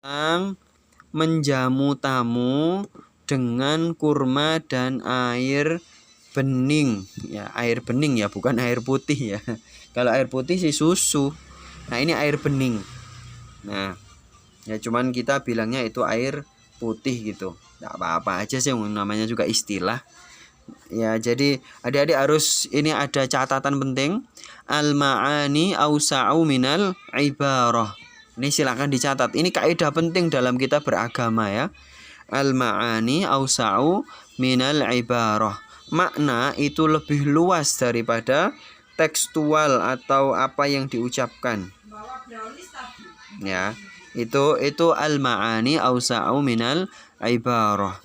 tentang menjamu tamu dengan kurma dan air bening. Ya, air bening ya, bukan air putih ya. Kalau air putih sih susu. Nah, ini air bening. Nah, ya cuman kita bilangnya itu air putih gitu. Nggak apa-apa aja sih, namanya juga istilah. Ya, jadi adik-adik harus ini ada catatan penting. Al-ma'ani awsa'u minal ibarah. Ini silakan dicatat. Ini kaidah penting dalam kita beragama ya. Al-ma'ani awsa'u minal ibarah. Makna itu lebih luas daripada tekstual atau apa yang diucapkan. Ya, itu al-ma'ani awsa'u minal ibarah.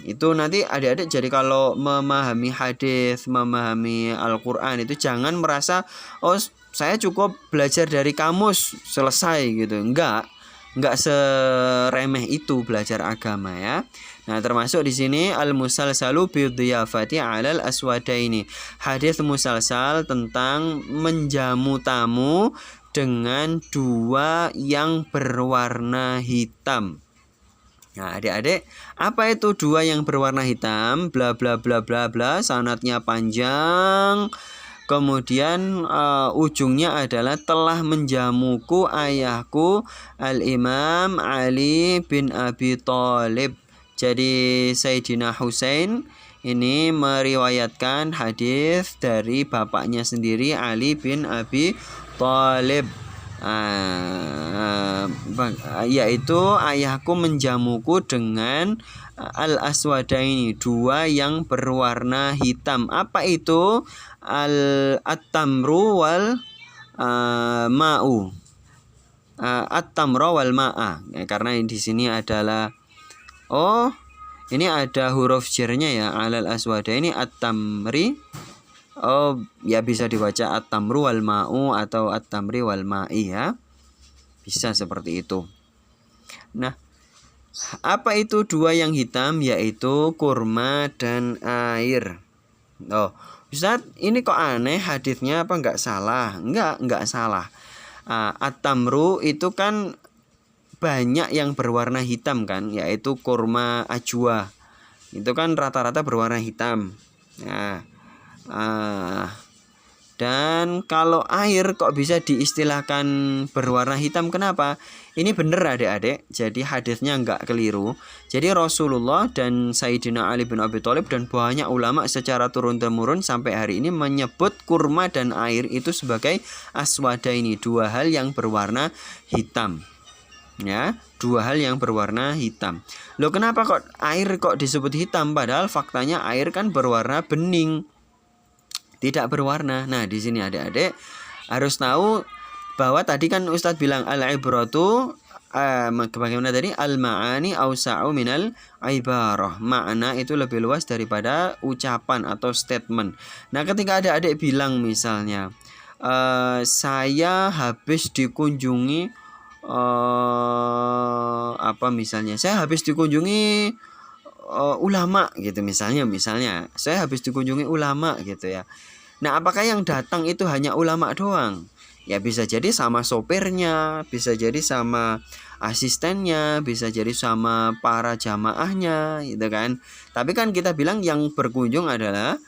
Itu nanti adik-adik jadi kalau memahami hadis, memahami Al-Qur'an itu jangan merasa oh saya cukup belajar dari kamus selesai gitu. Enggak seremeh itu belajar agama ya. Nah, termasuk di sini al-musalsalu bi dhiyafati 'alal aswadaini. Hadis musalsal tentang menjamu tamu dengan dua yang berwarna hitam. Nah, adik-adik, apa itu dua yang berwarna hitam? Bla bla bla bla bla, sanadnya panjang. Kemudian ujungnya adalah telah menjamuku ayahku Al-Imam Ali bin Abi Thalib. Jadi Sayyidina Husain ini meriwayatkan hadis dari bapaknya sendiri Ali bin Abi Thalib. Yaitu ayahku menjamuku dengan al-aswadaini, dua yang berwarna hitam. Apa itu? At-tamru wal ma'u. At-tamru wal ma'a. Ya, karena di sini adalah ini ada huruf jernya ya, alal aswadaini at-tamri. Oh, ya bisa dibaca at-tamru wal ma'u atau at-tamri wal ma'i ya. Bisa seperti itu. Nah, apa itu dua yang hitam? Yaitu kurma dan air. Oh, Ustaz, ini kok aneh hadisnya, apa enggak salah? Enggak salah. At-tamru itu kan banyak yang berwarna hitam kan, yaitu kurma ajwa. Itu kan rata-rata berwarna hitam. Nah, dan kalau air kok bisa diistilahkan berwarna hitam, kenapa? Ini benar adik-adik, jadi hadisnya enggak keliru. Jadi Rasulullah dan Sayyidina Ali bin Abi Thalib dan banyak ulama secara turun-temurun sampai hari ini menyebut kurma dan air itu sebagai aswadaini, dua hal yang berwarna hitam. Ya, dua hal yang berwarna hitam. Loh, kenapa kok air kok disebut hitam padahal faktanya air kan berwarna bening, tidak berwarna. Nah, di sini adik-adik harus tahu bahwa tadi kan Ustadz bilang al-ibratu bagaimana tadi? Al-ma'ani awsa'u minal ibarah. Makna itu lebih luas daripada ucapan atau statement. Nah, ketika adik-adik bilang misalnya saya habis dikunjungi saya habis dikunjungi ulama gitu, misalnya saya habis dikunjungi ulama gitu ya. Nah, apakah yang datang itu hanya ulama doang? Ya, bisa jadi sama sopirnya, bisa jadi sama asistennya, bisa jadi sama para jamaahnya gitu kan. Tapi kan kita bilang yang berkunjung adalah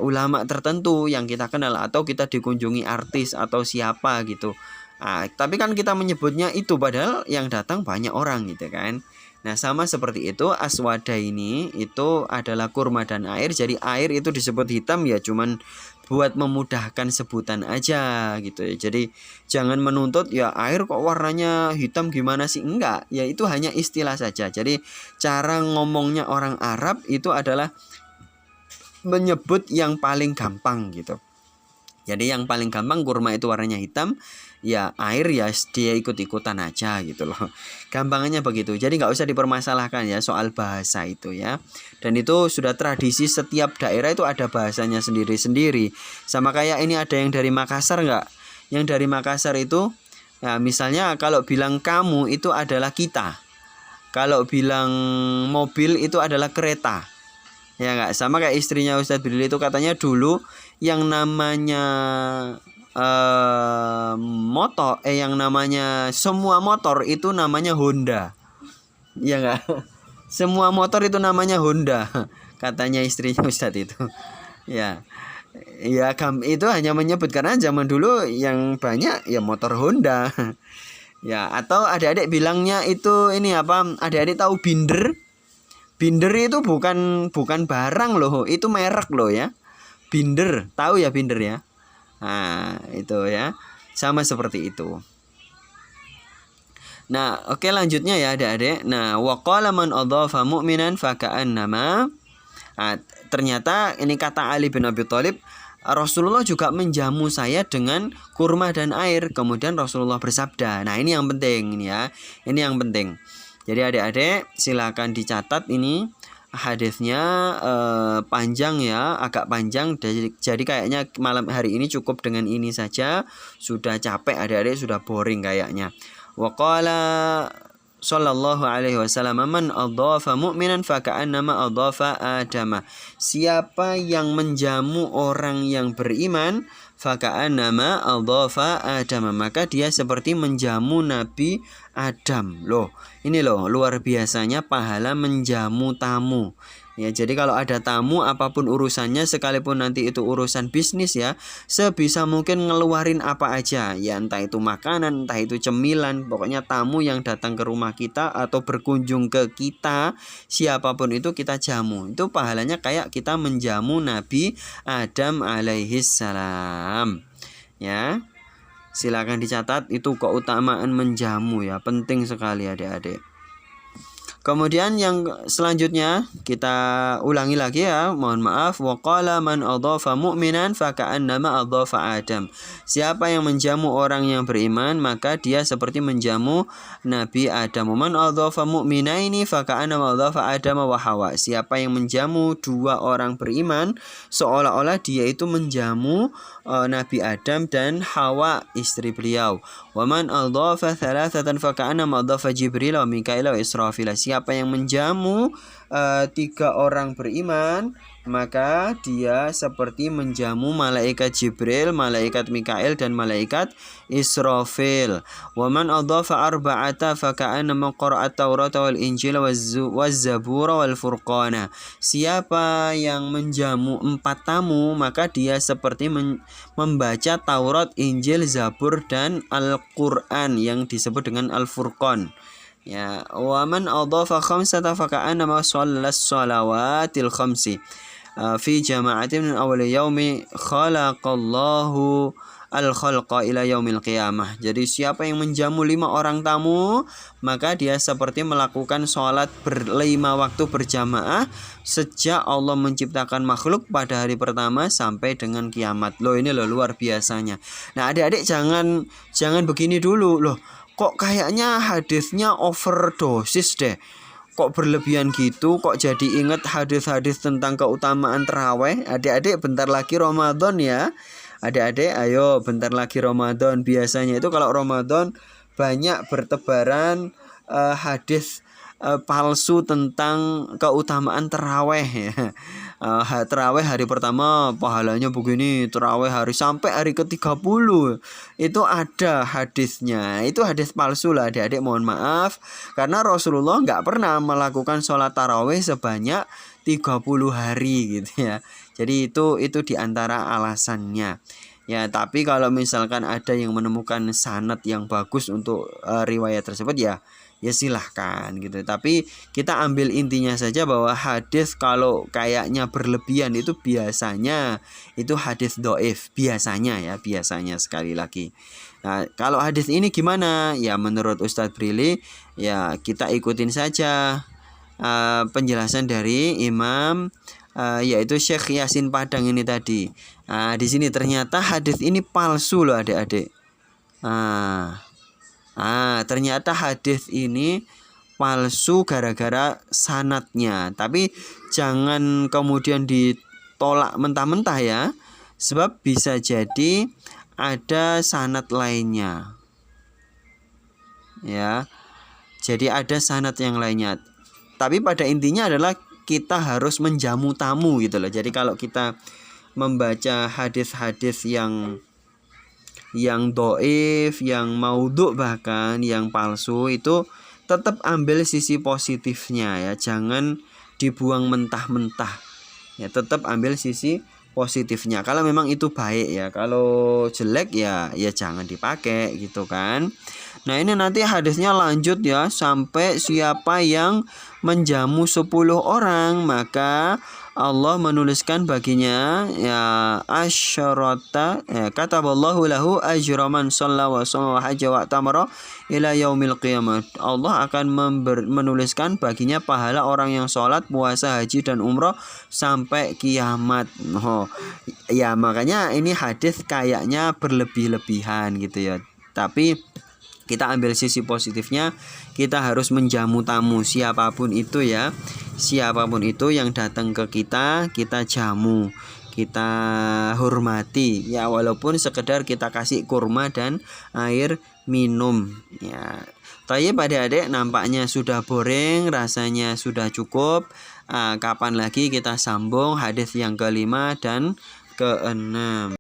ulama tertentu yang kita kenal, atau kita dikunjungi artis atau siapa gitu. Tapi kan kita menyebutnya itu padahal yang datang banyak orang gitu kan. Nah, sama seperti itu aswada ini itu adalah kurma dan air. Jadi air itu disebut hitam ya cuman buat memudahkan sebutan aja gitu ya. Jadi jangan menuntut ya air kok warnanya hitam gimana sih? Enggak, ya itu hanya istilah saja. Jadi cara ngomongnya orang Arab itu adalah menyebut yang paling gampang gitu. Jadi yang paling gampang kurma itu warnanya hitam, ya air ya dia ikut-ikutan aja gitu loh. Gampangannya begitu. Jadi nggak usah dipermasalahkan ya soal bahasa itu ya. Dan itu sudah tradisi, setiap daerah itu ada bahasanya sendiri-sendiri. Sama kayak ini ada yang dari Makassar nggak? Yang dari Makassar itu ya misalnya kalau bilang kamu itu adalah kita. Kalau bilang mobil itu adalah kereta. Ya nggak, sama kayak istrinya Ustadz Billy itu katanya dulu yang namanya yang namanya semua motor itu namanya Honda. Iya enggak? Semua motor itu namanya Honda. Katanya istrinya Ustadz itu. Ya. Ya, itu hanya menyebut karena zaman dulu yang banyak ya motor Honda. Ya, atau adik-adik bilangnya itu ini apa? Adik-adik tahu Binder? Binder itu bukan barang loh, itu merek loh ya. Binder, tahu ya Binder ya? Nah, itu ya. Sama seperti itu. Nah, oke lanjutnya ya adik-adik. Nah, waqala man adhafa mu'minan faka'annama. Ternyata ini kata Ali bin Abi Thalib, Rasulullah juga menjamu saya dengan kurma dan air. Kemudian Rasulullah bersabda. Nah, ini yang penting ini ya. Ini yang penting. Jadi adik-adik silakan dicatat ini hadisnya panjang ya, agak panjang. Jadi kayaknya malam hari ini cukup dengan ini saja. Sudah capek adik-adik, sudah boring kayaknya. Wa qala sallallahu alaihi wasallam man adhafa mu'minan faka'annama adhafa adama. Siapa yang menjamu orang yang beriman faka'annama adhafa adama, maka dia seperti menjamu Nabi Adam. Loh, ini loh luar biasanya pahala menjamu tamu. Ya, jadi kalau ada tamu apapun urusannya, sekalipun nanti itu urusan bisnis ya, sebisa mungkin ngeluarin apa aja. Ya entah itu makanan, entah itu cemilan, pokoknya tamu yang datang ke rumah kita atau berkunjung ke kita, siapapun itu kita jamu. Itu pahalanya kayak kita menjamu Nabi Adam alaihi salam. Ya. Silakan dicatat itu keutamaan menjamu ya, penting sekali adik-adik. Kemudian yang selanjutnya kita ulangi lagi ya, mohon maaf. Waqala man adhafa mu'minan faka'annama adhafa Adam. Siapa yang menjamu orang yang beriman, maka dia seperti menjamu Nabi Adam. Man adhafa mu'minaini faka'annama adhafa Adam wa Hawa. Siapa yang menjamu dua orang beriman, seolah-olah dia itu menjamu Nabi Adam dan Hawa istri beliau. Wa man adhafa thalathatan faka'annama adhafa Jibril wa Mikail wa Israfil. Siapa yang menjamu tiga orang beriman, maka dia seperti menjamu malaikat Jibril, malaikat Mikail dan malaikat Israfil. Wa man adhafa arba'ata faka'annama qara'a Taurata wal Injil waz Zabura wal Furqana. Siapa yang menjamu empat tamu, maka dia seperti membaca Taurat, Injil, Zabur dan Al-Qur'an yang disebut dengan Al-Furqan. Ya, wa man adhafa khamsata faka'annama shallas shalawatil khamsi fi jama'atin min awal yaumi khalaqallahu al-khalqa ila yaumil qiyamah. Jadi siapa yang menjamu 5 orang tamu, maka dia seperti melakukan sholat 5 waktu berjamaah sejak Allah menciptakan makhluk pada hari pertama sampai dengan kiamat. Loh, ini loh luar biasanya. Nah, adik-adik jangan begini dulu loh. Kok kayaknya hadisnya overdosis deh. Kok berlebihan gitu, kok jadi ingat hadis-hadis tentang keutamaan terawih. Adik-adik bentar lagi Ramadan ya. Adik-adik ayo bentar lagi Ramadan. Biasanya itu kalau Ramadan banyak bertebaran hadis palsu tentang keutamaan terawih ya. Terawih hari pertama pahalanya begini, terawih hari sampai hari ke-30 itu ada hadisnya. Itu hadis palsu lah adik-adik, mohon maaf, karena Rasulullah nggak pernah melakukan sholat tarawih sebanyak 30 hari gitu ya. Jadi itu diantara alasannya ya. Tapi kalau misalkan ada yang menemukan sanad yang bagus untuk riwayat tersebut ya silahkan gitu. Tapi kita ambil intinya saja bahwa hadis kalau kayaknya berlebihan itu biasanya itu hadis dhaif, biasanya sekali lagi. Nah, kalau hadis ini gimana? Ya menurut Ustadz Brili ya kita ikutin saja penjelasan dari Imam yaitu Syekh Yasin Padang ini tadi. Di sini ternyata hadis ini palsu loh adik-adik. Ternyata hadis ini palsu gara-gara sanadnya. Tapi jangan kemudian ditolak mentah-mentah ya. Sebab bisa jadi ada sanad lainnya. Ya. Jadi ada sanad yang lainnya. Tapi pada intinya adalah kita harus menjamu tamu gitu loh. Jadi kalau kita membaca hadis-hadis yang yang doif, yang maudhu, bahkan yang palsu, itu tetap ambil sisi positifnya ya, jangan dibuang mentah-mentah ya, tetap ambil sisi positifnya kalau memang itu baik ya. Kalau jelek ya jangan dipakai gitu kan. Nah ini nanti hadisnya lanjut ya, sampai siapa yang menjamu 10 orang maka Allah menuliskan baginya ya asyarata ya, kataballahu lahu ajraman shalla wa shoma wa hajja wa tamara ila yaumil qiyamah. Allah akan menuliskan baginya pahala orang yang sholat, puasa, haji dan umroh sampai kiamat. Ya makanya ini hadis kayaknya berlebih-lebihan gitu ya. Tapi kita ambil sisi positifnya, kita harus menjamu tamu siapapun itu ya. Siapapun itu yang datang ke kita jamu, kita hormati ya, walaupun sekedar kita kasih kurma dan air minum ya. Tapi adik-adik, nampaknya sudah boring, rasanya sudah cukup. Kapan lagi kita sambung hadis yang ke-5 dan ke-6.